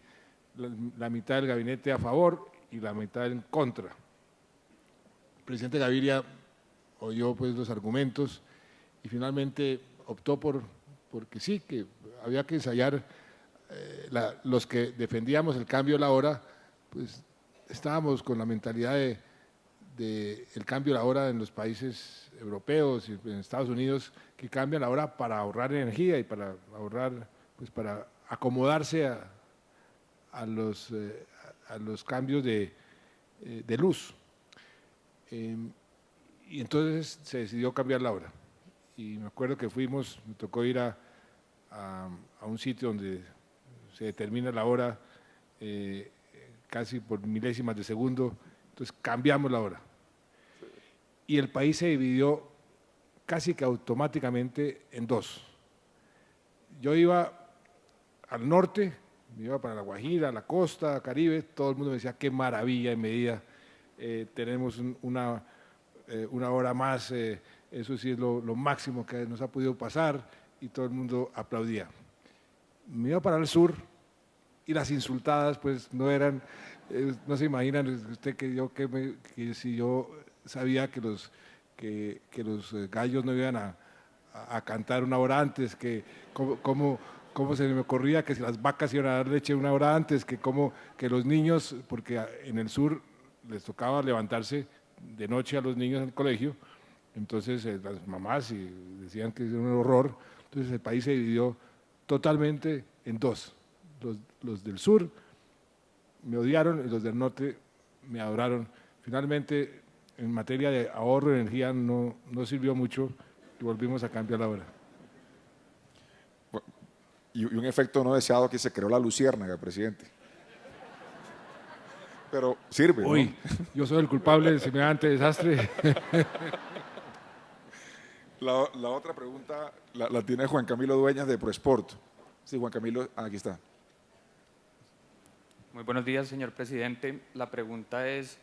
la mitad del gabinete a favor y la mitad en contra. El presidente Gaviria oyó pues los argumentos y finalmente optó porque sí, que había que ensayar. Los que defendíamos el cambio de la hora, pues estábamos con la mentalidad de el cambio de la hora en los países europeos y en Estados Unidos, que cambian la hora para ahorrar energía y para ahorrar, pues para acomodarse a los cambios de luz. Y entonces se decidió cambiar la hora. Y me acuerdo que me tocó ir a un sitio donde se determina la hora casi por milésimas de segundo, entonces cambiamos la hora. Y el país se dividió casi que automáticamente en dos. Yo iba al norte, me iba para La Guajira, la costa, Caribe, todo el mundo me decía qué maravilla en medida, tenemos una hora más, eso sí es lo máximo que nos ha podido pasar, y todo el mundo aplaudía. Me iba para el sur y las insultadas pues no eran, no se imaginan usted que si yo sabía que los gallos no iban a cantar una hora antes, que cómo se me ocurría que si las vacas iban a dar leche una hora antes, que los niños, porque en el sur les tocaba levantarse de noche a los niños en el colegio, entonces las mamás decían que era un horror. Entonces el país se dividió totalmente en dos. Los del sur me odiaron y los del norte me adoraron. Finalmente, en materia de ahorro de energía no sirvió mucho y volvimos a cambiar la hora. Y un efecto no deseado que se creó la luciérnaga, presidente. Pero sirve, ¿no? Uy, yo soy el culpable de semejante desastre. La otra pregunta la tiene Juan Camilo Dueñas de ProSport. Sí, Juan Camilo, aquí está. Muy buenos días, señor presidente. La pregunta es,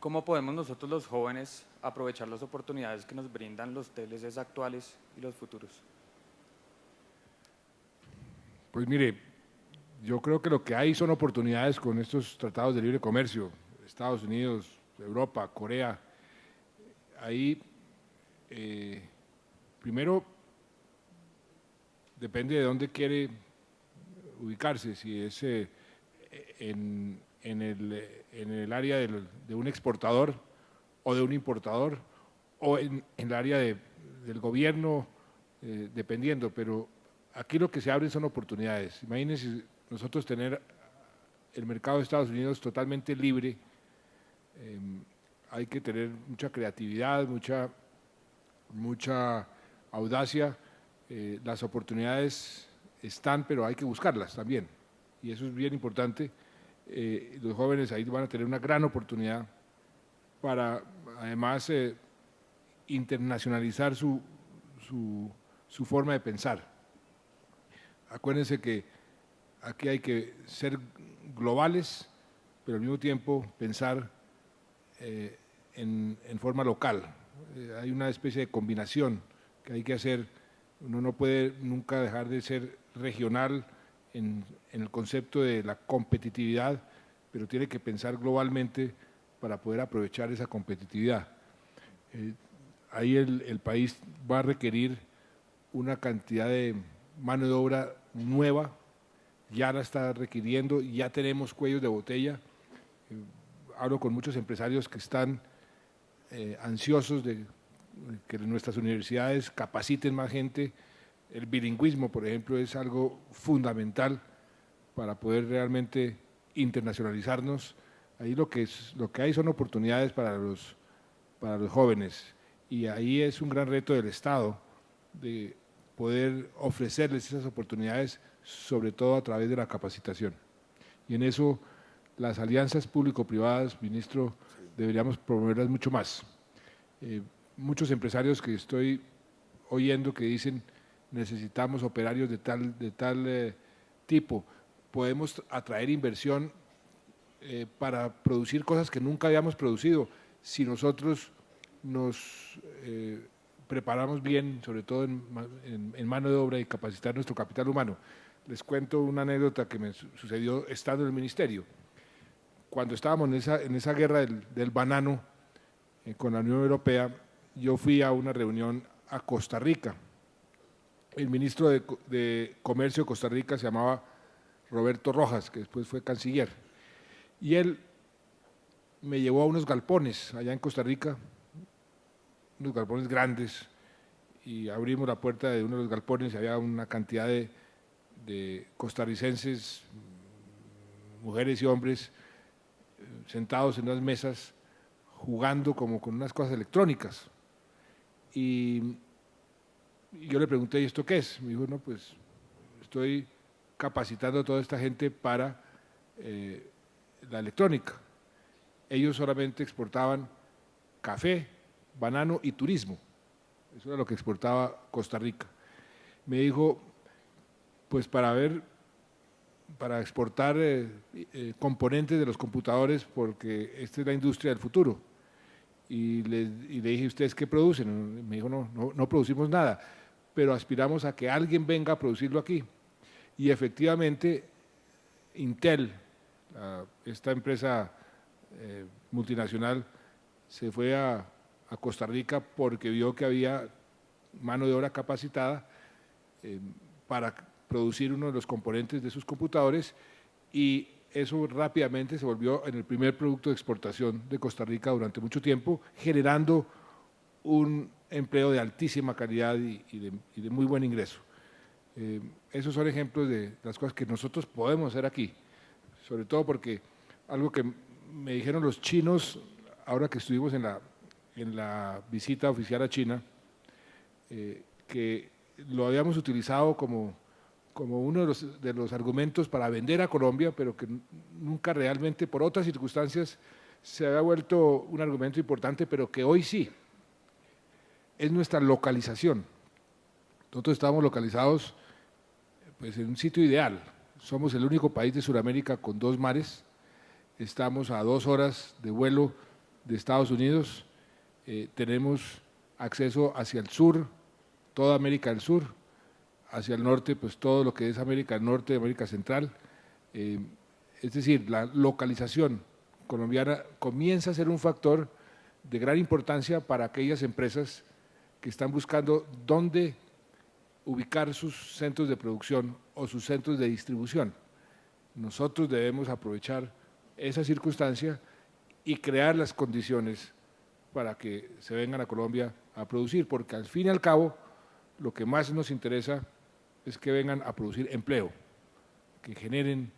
¿cómo podemos nosotros los jóvenes aprovechar las oportunidades que nos brindan los TLCs actuales y los futuros? Pues mire, yo creo que lo que hay son oportunidades con estos tratados de libre comercio, Estados Unidos, Europa, Corea. Ahí, primero, depende de dónde quiere ubicarse, si es en el área de un exportador o de un importador, o en el área del gobierno, dependiendo, pero aquí lo que se abren son oportunidades. Imagínense nosotros tener el mercado de Estados Unidos totalmente libre, hay que tener mucha creatividad, mucha audacia, las oportunidades están, pero hay que buscarlas también, y eso es bien importante. Los jóvenes ahí van a tener una gran oportunidad para, además, internacionalizar su forma de pensar. Acuérdense que aquí hay que ser globales, pero al mismo tiempo pensar en forma local. Hay una especie de combinación que hay que hacer. Uno no puede nunca dejar de ser regional en el concepto de la competitividad, pero tiene que pensar globalmente para poder aprovechar esa competitividad. Ahí el país va a requerir una cantidad de mano de obra nueva, ya la está requiriendo, ya tenemos cuellos de botella. Hablo con muchos empresarios que están ansiosos de que nuestras universidades capaciten más gente. El bilingüismo, por ejemplo, es algo fundamental para poder realmente internacionalizarnos. Ahí lo que hay son oportunidades para los jóvenes, y ahí es un gran reto del Estado de poder ofrecerles esas oportunidades, sobre todo a través de la capacitación. Y en eso las alianzas público-privadas, ministro, deberíamos promoverlas mucho más. Muchos empresarios que estoy oyendo que dicen necesitamos operarios de tal tipo, podemos atraer inversión para producir cosas que nunca habíamos producido si nosotros nos preparamos bien, sobre todo en mano de obra, y capacitar nuestro capital humano. Les cuento una anécdota que me sucedió estando en el ministerio. Cuando estábamos en esa guerra del banano con la Unión Europea, yo fui a una reunión a Costa Rica. El ministro de Comercio de Costa Rica se llamaba Roberto Rojas, que después fue canciller, y él me llevó a unos galpones allá en Costa Rica, unos galpones grandes, y abrimos la puerta de uno de los galpones y había una cantidad de costarricenses, mujeres y hombres, sentados en unas mesas, jugando como con unas cosas electrónicas. Y yo le pregunté, ¿y esto qué es? Me dijo, no, pues estoy capacitando a toda esta gente para la electrónica. Ellos solamente exportaban café, banano y turismo. Eso era lo que exportaba Costa Rica. Me dijo, pues para exportar componentes de los computadores, porque esta es la industria del futuro. Y le dije, ¿ustedes qué producen? Me dijo, no producimos nada, pero aspiramos a que alguien venga a producirlo aquí. Y efectivamente, Intel, esta empresa multinacional, se fue a Costa Rica porque vio que había mano de obra capacitada para producir uno de los componentes de sus computadores, y eso rápidamente se volvió en el primer producto de exportación de Costa Rica durante mucho tiempo, generando un empleo de altísima calidad y de muy buen ingreso. Esos son ejemplos de las cosas que nosotros podemos hacer aquí, sobre todo porque algo que me dijeron los chinos ahora que estuvimos en la visita oficial a China, que lo habíamos utilizado como uno de los argumentos para vender a Colombia, pero que nunca realmente, por otras circunstancias, se había vuelto un argumento importante, pero que hoy sí, es nuestra localización. Nosotros estamos localizados pues, en un sitio ideal. Somos el único país de Sudamérica con 2 mares, estamos a 2 horas de vuelo de Estados Unidos, tenemos acceso hacia el sur, toda América del Sur, hacia el norte, pues todo lo que es América del Norte, América Central. Es decir, la localización colombiana comienza a ser un factor de gran importancia para aquellas empresas que están buscando dónde ubicar sus centros de producción o sus centros de distribución. Nosotros debemos aprovechar esa circunstancia y crear las condiciones para que se vengan a Colombia a producir, porque al fin y al cabo lo que más nos interesa es que vengan a producir empleo, que generen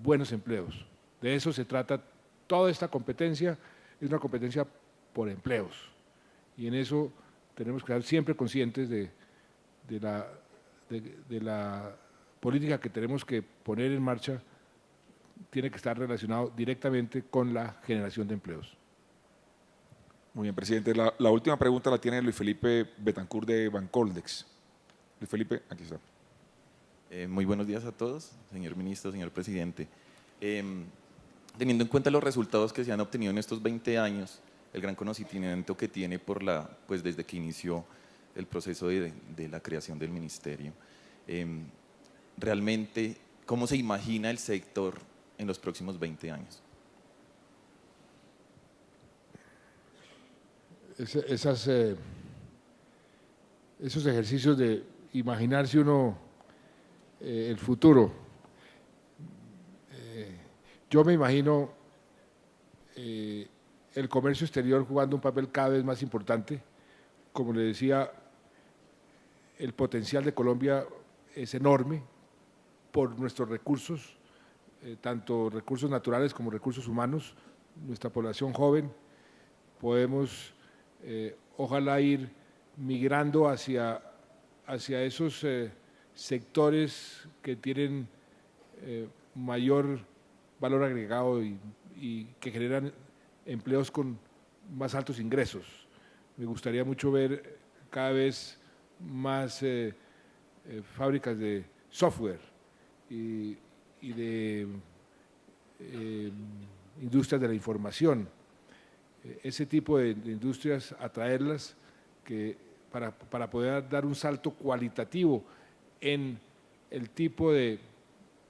buenos empleos. De eso se trata toda esta competencia, es una competencia por empleos, y en eso tenemos que estar siempre conscientes de la política que tenemos que poner en marcha. Tiene que estar relacionado directamente con la generación de empleos. Muy bien, presidente. La última pregunta la tiene Luis Felipe Betancourt de Bancoldex. Luis Felipe, aquí está. Muy buenos días a todos, señor ministro, señor presidente. Teniendo en cuenta los resultados que se han obtenido en estos 20 años, el gran conocimiento que tiene pues desde que inició el proceso de la creación del ministerio, realmente, ¿cómo se imagina el sector en los próximos 20 años? Esos ejercicios de imaginarse uno el futuro. Yo me imagino el comercio exterior jugando un papel cada vez más importante. Como le decía, el potencial de Colombia es enorme por nuestros recursos, tanto recursos naturales como recursos humanos, nuestra población joven. Podemos, ojalá, ir migrando hacia esos sectores que tienen mayor valor agregado y que generan empleos con más altos ingresos. Me gustaría mucho ver cada vez más fábricas de software y de industrias de la información. Ese tipo de industrias, atraerlas para poder dar un salto cualitativo en el tipo de,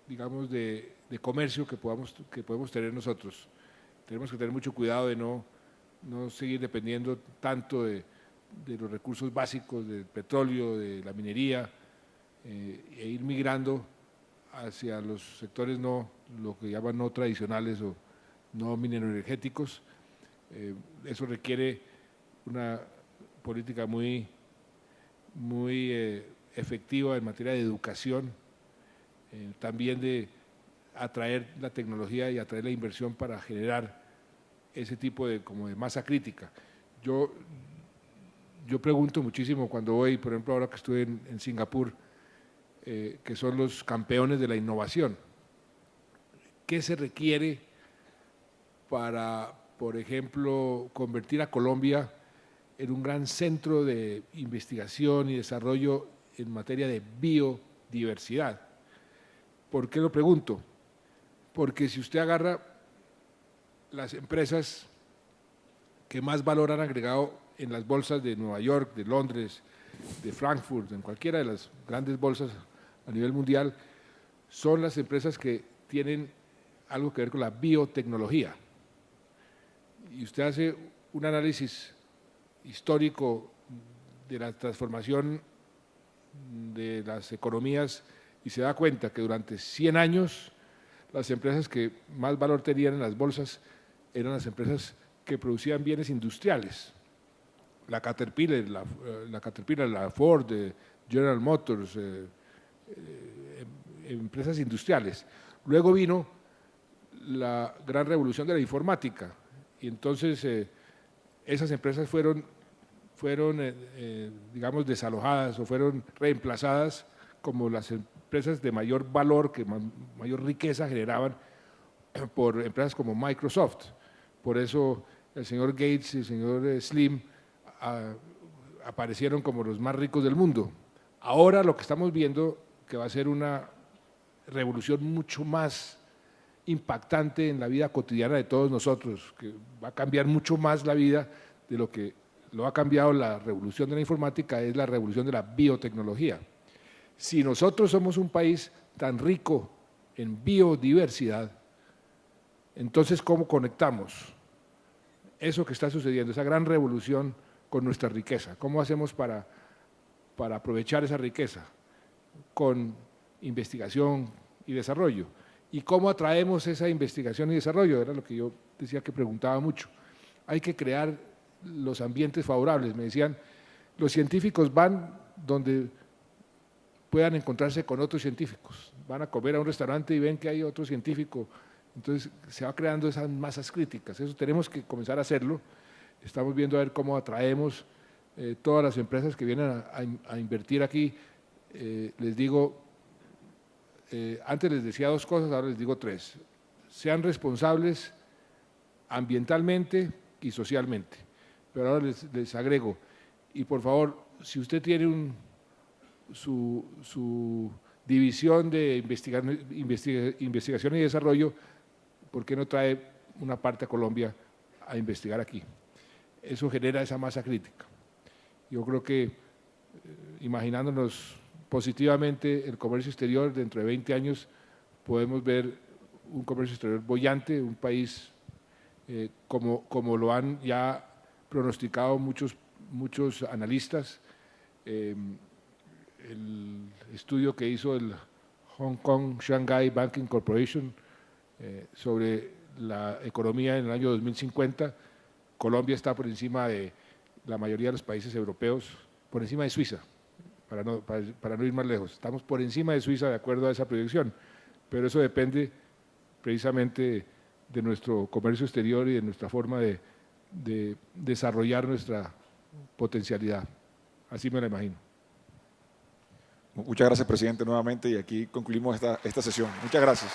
digamos, de comercio que podemos tener nosotros. Tenemos que tener mucho cuidado de no seguir dependiendo tanto de los recursos básicos, del petróleo, de la minería, e ir migrando hacia los sectores lo que llaman no tradicionales o no mineroenergéticos. Eso requiere una política muy efectiva en materia de educación, también de atraer la tecnología y atraer la inversión para generar ese tipo de masa crítica. Yo pregunto muchísimo cuando voy, por ejemplo, ahora que estuve en Singapur, que son los campeones de la innovación. ¿Qué se requiere para, por ejemplo, convertir a Colombia en un gran centro de investigación y desarrollo en materia de biodiversidad? ¿Por qué lo pregunto? Porque si usted agarra las empresas que más valor han agregado en las bolsas de Nueva York, de Londres, de Frankfurt, en cualquiera de las grandes bolsas a nivel mundial, son las empresas que tienen algo que ver con la biotecnología. Y usted hace un análisis histórico de la transformación de las economías y se da cuenta que durante 100 años las empresas que más valor tenían en las bolsas eran las empresas que producían bienes industriales. La Caterpillar, la Ford, General Motors, empresas industriales. Luego vino la gran revolución de la informática y entonces esas empresas fueron digamos, desalojadas o fueron reemplazadas como las empresas de mayor valor, que mayor riqueza generaban, por empresas como Microsoft. Por eso el señor Gates y el señor Slim aparecieron como los más ricos del mundo. Ahora lo que estamos viendo que va a ser una revolución mucho más impactante en la vida cotidiana de todos nosotros, que va a cambiar mucho más la vida de lo que lo ha cambiado la revolución de la informática, es la revolución de la biotecnología. Si nosotros somos un país tan rico en biodiversidad, entonces ¿cómo conectamos eso que está sucediendo, esa gran revolución, con nuestra riqueza? ¿Cómo hacemos para aprovechar esa riqueza? Con investigación y desarrollo. ¿Y cómo atraemos esa investigación y desarrollo? Era lo que yo decía que preguntaba mucho. Hay que crear los ambientes favorables. Me decían, los científicos van donde puedan encontrarse con otros científicos. Van a comer a un restaurante y ven que hay otro científico. Entonces se va creando esas masas críticas. Eso tenemos que comenzar a hacerlo. Estamos viendo a ver cómo atraemos todas las empresas que vienen a invertir aquí. Les digo, antes les decía 2 cosas, ahora les digo 3. Sean responsables ambientalmente y socialmente. Pero ahora les agrego, y por favor, si usted tiene su división de investigación y desarrollo, ¿por qué no trae una parte a Colombia a investigar aquí? Eso genera esa masa crítica. Yo creo que, imaginándonos positivamente el comercio exterior, dentro de 20 años podemos ver un comercio exterior boyante, un país como lo han ya pronosticado muchos analistas. El estudio que hizo el Hong Kong Shanghai Banking Corporation sobre la economía en el año 2050 Colombia está por encima de la mayoría de los países europeos, por encima de Suiza, para no ir más lejos. Estamos por encima de Suiza de acuerdo a esa proyección, pero eso depende precisamente de nuestro comercio exterior y de nuestra forma de desarrollar nuestra potencialidad. Así me lo imagino. Muchas gracias, presidente, nuevamente, y aquí concluimos esta sesión. Muchas gracias.